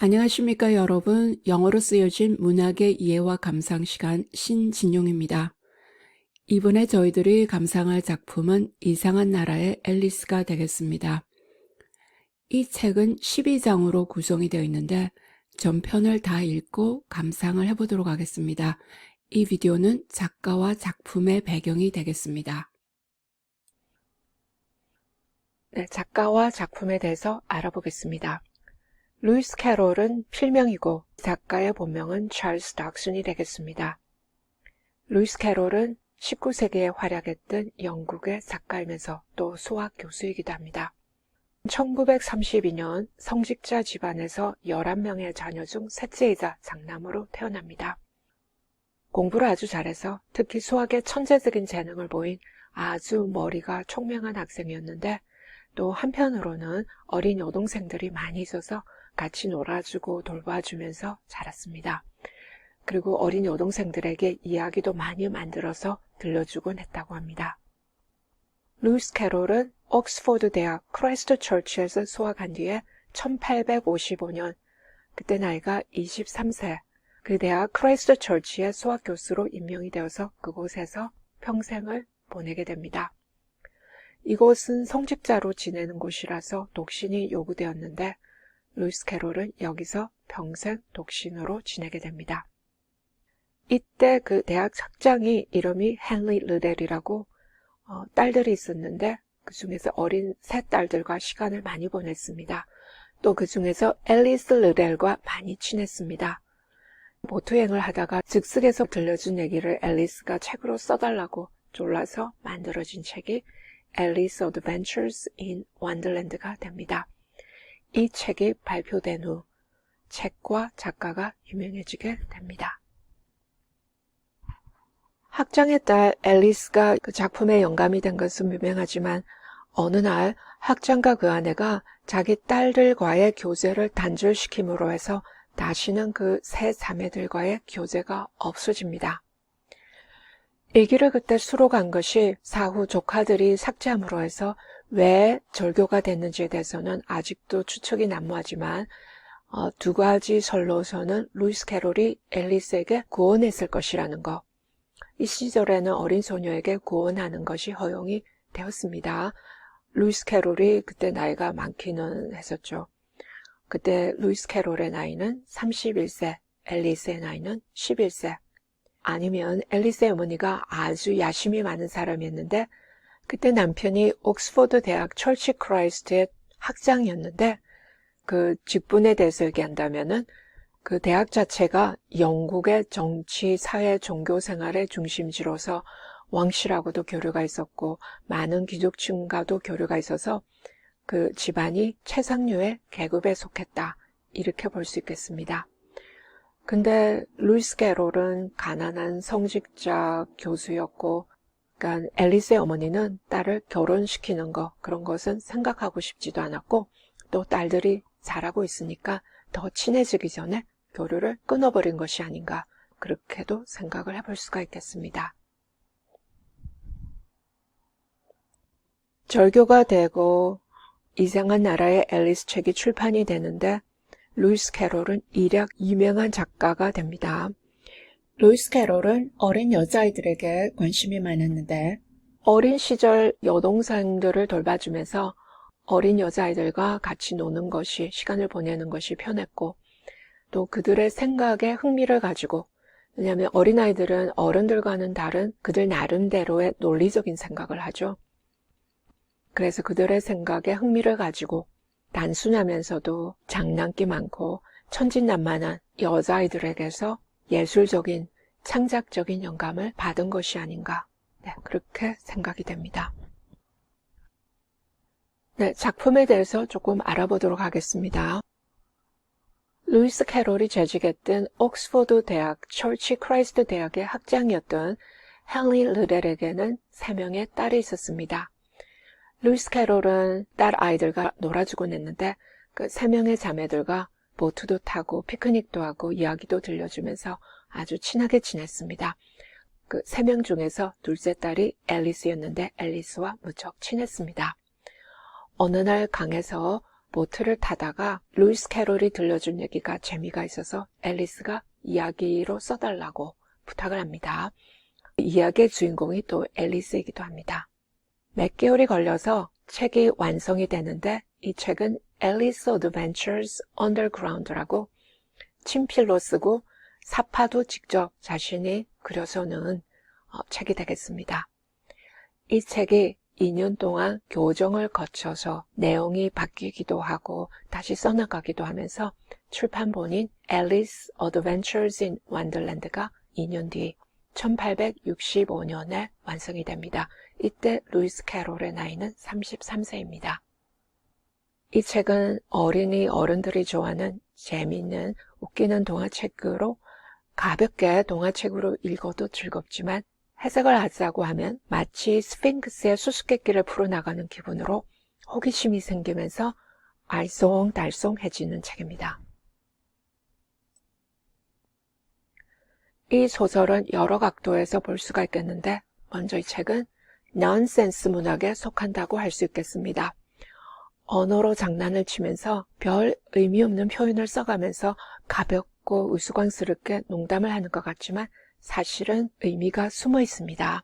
안녕하십니까 여러분. 영어로 쓰여진 문학의 이해와 감상 시간 신진용입니다. 이번에 저희들이 감상할 작품은 이상한 나라의 앨리스가 되겠습니다. 이 책은 12장으로 구성이 되어 있는데 전편을 다 읽고 감상을 해보도록 하겠습니다. 이 비디오는 작가와 작품의 배경이 되겠습니다. 네, 작가와 작품에 대해서 알아보겠습니다. 루이스 캐롤은 필명이고 작가의 본명은 찰스 닥슨이 되겠습니다. 루이스 캐롤은 19세기에 활약했던 영국의 작가이면서 또 수학 교수이기도 합니다. 1932년 성직자 집안에서 11명의 자녀 중 셋째이자 장남으로 태어납니다. 공부를 아주 잘해서 특히 수학에 천재적인 재능을 보인 아주 머리가 총명한 학생이었는데 또 한편으로는 어린 여동생들이 많이 있어서 같이 놀아주고 돌봐주면서 자랐습니다. 그리고 어린 여동생들에게 이야기도 많이 만들어서 들려주곤 했다고 합니다. 루이스 캐롤은 옥스포드 대학 크라이스트 처치에서 수학한 뒤에 1855년, 그때 나이가 23세, 그 대학 크라이스트 처치의 수학 교수로 임명이 되어서 그곳에서 평생을 보내게 됩니다. 이곳은 성직자로 지내는 곳이라서 독신이 요구되었는데 루이스 캐롤은 여기서 평생 독신으로 지내게 됩니다. 이때 그 대학 학장이 이름이 헨리 르델이라고 딸들이 있었는데 그 중에서 어린 세 딸들과 시간을 많이 보냈습니다. 또 그 중에서 앨리스 르델과 많이 친했습니다. 보트여행을 하다가 즉석에서 들려준 얘기를 앨리스가 책으로 써달라고 졸라서 만들어진 책이 앨리스 어드벤처스 인 원더랜드가 됩니다. 이 책이 발표된 후 책과 작가가 유명해지게 됩니다. 학장의 딸 앨리스가 그 작품의 영감이 된 것은 유명하지만 어느 날 학장과 그 아내가 자기 딸들과의 교제를 단절시킴으로 해서 다시는 그 세 자매들과의 교제가 없어집니다. 일기를 그때 수록한 것이 사후 조카들이 삭제함으로 해서 왜 절교가 됐는지에 대해서는 아직도 추측이 난무하지만 두 가지 설로서는 루이스 캐롤이 앨리스에게 구원했을 것이라는 것. 이 시절에는 어린 소녀에게 구원하는 것이 허용이 되었습니다. 루이스 캐롤이 그때 나이가 많기는 했었죠. 그때 루이스 캐롤의 나이는 31세, 앨리스의 나이는 11세. 아니면 앨리스의 어머니가 아주 야심이 많은 사람이었는데 그때 남편이 옥스포드 대학 철치 크라이스트의 학장이었는데 그 직분에 대해서 얘기한다면은 그 대학 자체가 영국의 정치, 사회, 종교 생활의 중심지로서 왕실하고도 교류가 있었고 많은 귀족층과도 교류가 있어서 그 집안이 최상류의 계급에 속했다. 이렇게 볼 수 있겠습니다. 근데 루이스 캐롤은 가난한 성직자 교수였고 그러니까 앨리스의 어머니는 딸을 결혼시키는 것 그런 것은 생각하고 싶지도 않았고 또 딸들이 잘하고 있으니까 더 친해지기 전에 교류를 끊어버린 것이 아닌가 그렇게도 생각을 해볼 수가 있겠습니다. 절교가 되고 이상한 나라의 앨리스 책이 출판이 되는데 루이스 캐롤은 일약 유명한 작가가 됩니다. 루이스 캐롤은 어린 여자아이들에게 관심이 많았는데 어린 시절 여동생들을 돌봐주면서 어린 여자아이들과 같이 노는 것이 시간을 보내는 것이 편했고 또 그들의 생각에 흥미를 가지고 왜냐하면 어린아이들은 어른들과는 다른 그들 나름대로의 논리적인 생각을 하죠. 그래서 그들의 생각에 흥미를 가지고 단순하면서도 장난기 많고 천진난만한 여자아이들에게서 예술적인 창작적인 영감을 받은 것이 아닌가 그렇게 생각이 됩니다. 작품에 대해서 조금 알아보도록 하겠습니다. 루이스 캐롤이 재직했던 옥스포드 대학 철치 크라이스트 대학의 학장이었던 헨리 르델에게는 3명의 딸이 있었습니다. 루이스 캐롤은 딸 아이들과 놀아주곤 했는데 그 3명의 자매들과 보트도 타고 피크닉도 하고 이야기도 들려주면서 아주 친하게 지냈습니다. 그 3명 중에서 둘째 딸이 앨리스였는데 앨리스와 무척 친했습니다. 어느 날 강에서 보트를 타다가 루이스 캐롤이 들려준 얘기가 재미가 있어서 앨리스가 이야기로 써달라고 부탁을 합니다. 이야기의 주인공이 또 앨리스이기도 합니다. 몇 개월이 걸려서 책이 완성이 되는데 이 책은 Alice Adventures Underground라고 친필로 쓰고 사파도 직접 자신이 그려서 넣은 책이 되겠습니다. 이 책이 2년 동안 교정을 거쳐서 내용이 바뀌기도 하고 다시 써나가기도 하면서 출판본인 Alice Adventures in Wonderland가 2년 뒤 1865년에 완성이 됩니다. 이때 루이스 캐롤의 나이는 33세입니다. 이 책은 어른들이 좋아하는 재미있는 웃기는 동화책으로 가볍게 동화책으로 읽어도 즐겁지만 해석을 하자고 하면 마치 스핑크스의 수수께끼를 풀어나가는 기분으로 호기심이 생기면서 알쏭달쏭해지는 책입니다. 이 소설은 여러 각도에서 볼 수가 있겠는데 먼저 이 책은 넌센스 문학에 속한다고 할 수 있겠습니다. 언어로 장난을 치면서 별 의미 없는 표현을 써가면서 가볍고 우스꽝스럽게 농담을 하는 것 같지만 사실은 의미가 숨어 있습니다.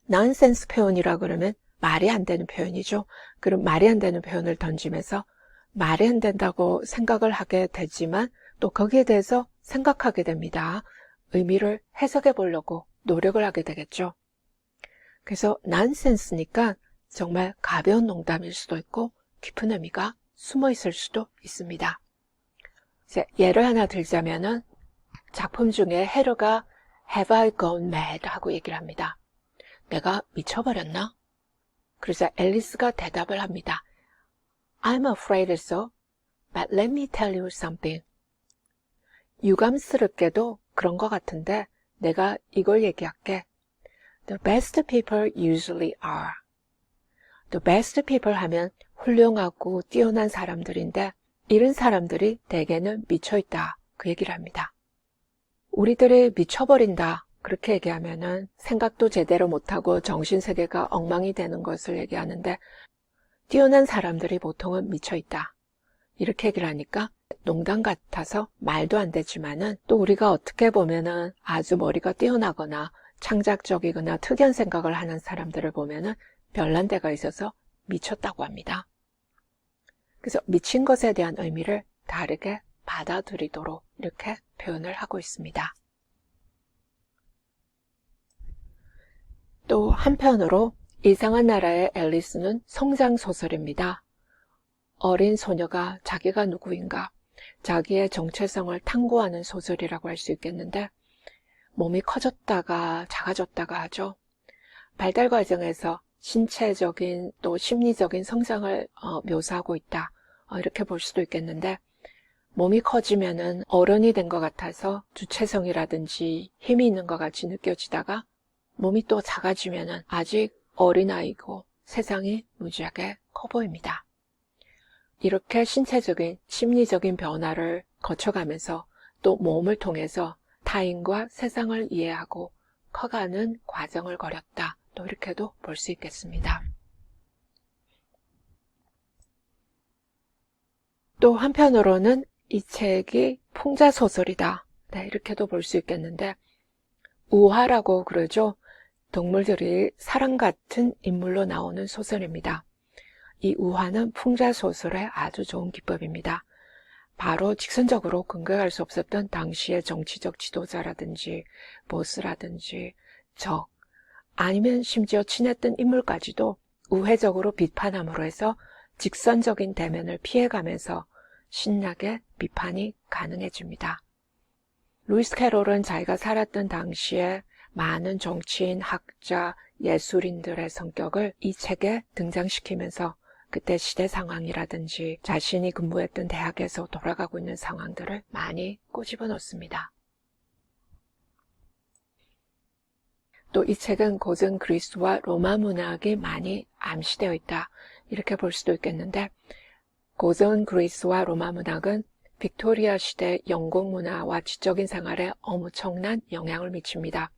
넌센스 표현이라 그러면 말이 안 되는 표현이죠. 그럼 말이 안 되는 표현을 던지면서 말이 안 된다고 생각을 하게 되지만 또 거기에 대해서 생각하게 됩니다. 의미를 해석해 보려고 노력을 하게 되겠죠. 그래서 넌센스니까 정말 가벼운 농담일 수도 있고 깊은 의미가 숨어 있을 수도 있습니다. 이제 예를 하나 들자면은 작품 중에 헤러가 Have I gone mad? 하고 얘기를 합니다. 내가 미쳐버렸나? 그래서 앨리스가 대답을 합니다. I'm afraid so, but let me tell you something. 유감스럽게도 그런 것 같은데 내가 이걸 얘기할게. The best people usually are. The best people 하면 훌륭하고 뛰어난 사람들인데 이런 사람들이 대개는 미쳐있다. 그 얘기를 합니다. 우리들이 미쳐버린다. 그렇게 얘기하면은 생각도 제대로 못하고 정신세계가 엉망이 되는 것을 얘기하는데 뛰어난 사람들이 보통은 미쳐있다. 이렇게 얘기를 하니까 농담 같아서 말도 안 되지만은 또 우리가 어떻게 보면은 아주 머리가 뛰어나거나 창작적이거나 특이한 생각을 하는 사람들을 보면은 별난 데가 있어서 미쳤다고 합니다. 그래서 미친 것에 대한 의미를 다르게 받아들이도록 이렇게 표현을 하고 있습니다. 또 한편으로 이상한 나라의 앨리스는 성장소설입니다. 어린 소녀가 자기가 누구인가, 자기의 정체성을 탐구하는 소설이라고 할 수 있겠는데 몸이 커졌다가 작아졌다가 하죠. 발달 과정에서 신체적인 또 심리적인 성장을 묘사하고 있다. 이렇게 볼 수도 있겠는데 몸이 커지면은 어른이 된 것 같아서 주체성이라든지 힘이 있는 것 같이 느껴지다가 몸이 또 작아지면은 아직 어린아이고 세상이 무지하게 커 보입니다. 이렇게 신체적인 심리적인 변화를 거쳐가면서 또 몸을 통해서 타인과 세상을 이해하고 커가는 과정을 거렸다. 또 이렇게도 볼 수 있겠습니다. 또 한편으로는 이 책이 풍자소설이다. 네, 이렇게도 볼 수 있겠는데 우화라고 그러죠. 동물들이 사람 같은 인물로 나오는 소설입니다. 이 우화는 풍자소설의 아주 좋은 기법입니다. 바로 직선적으로 근거할 수 없었던 당시의 정치적 지도자라든지 보스라든지 적 아니면 심지어 친했던 인물까지도 우회적으로 비판함으로 해서 직선적인 대면을 피해가면서 신나게 비판이 가능해집니다. 루이스 캐롤은 자기가 살았던 당시에 많은 정치인, 학자, 예술인들의 성격을 이 책에 등장시키면서 그때 시대 상황이라든지 자신이 근무했던 대학에서 돌아가고 있는 상황들을 많이 꼬집어 놓습니다. 또 이 책은 고전 그리스와 로마 문학이 많이 암시되어 있다. 이렇게 볼 수도 있겠는데 고전 그리스와 로마 문학은 빅토리아 시대 영국 문화와 지적인 생활에 엄청난 영향을 미칩니다.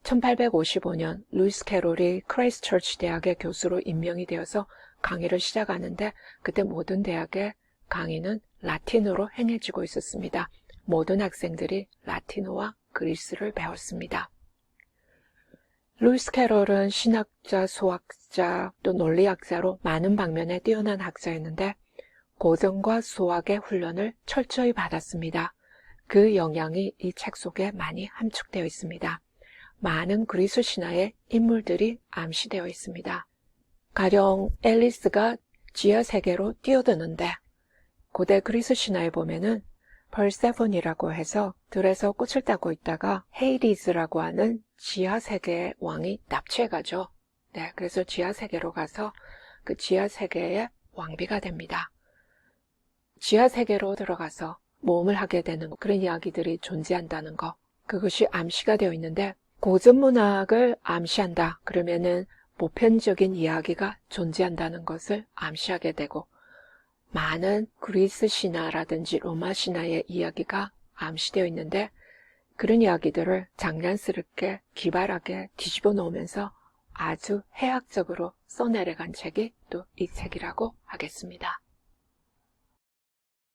1855년 루이스 캐롤이 크라이스트처치 대학의 교수로 임명이 되어서 강의를 시작하는데 그때 모든 대학의 강의는 라틴어로 행해지고 있었습니다. 모든 학생들이 라틴어와 그리스를 배웠습니다. 루이스 캐럴은 신학자, 수학자, 또 논리학자로 많은 방면에 뛰어난 학자였는데 고전과 수학의 훈련을 철저히 받았습니다. 그 영향이 이 책 속에 많이 함축되어 있습니다. 많은 그리스 신화의 인물들이 암시되어 있습니다. 가령 앨리스가 지하 세계로 뛰어드는데 고대 그리스 신화에 보면은 벌세폰이라고 해서 들에서 꽃을 따고 있다가 헤이디스라고 하는 지하 세계의 왕이 납치해가죠. 네, 그래서 지하 세계로 가서 그 지하 세계의 왕비가 됩니다. 지하 세계로 들어가서 모험을 하게 되는 그런 이야기들이 존재한다는 거, 그것이 암시가 되어 있는데 고전 문학을 암시한다 그러면은 보편적인 이야기가 존재한다는 것을 암시하게 되고 많은 그리스 신화라든지 로마 신화의 이야기가 암시되어 있는데 그런 이야기들을 장난스럽게 기발하게 뒤집어 놓으면서 아주 해학적으로 써내려간 책이 또 이 책이라고 하겠습니다.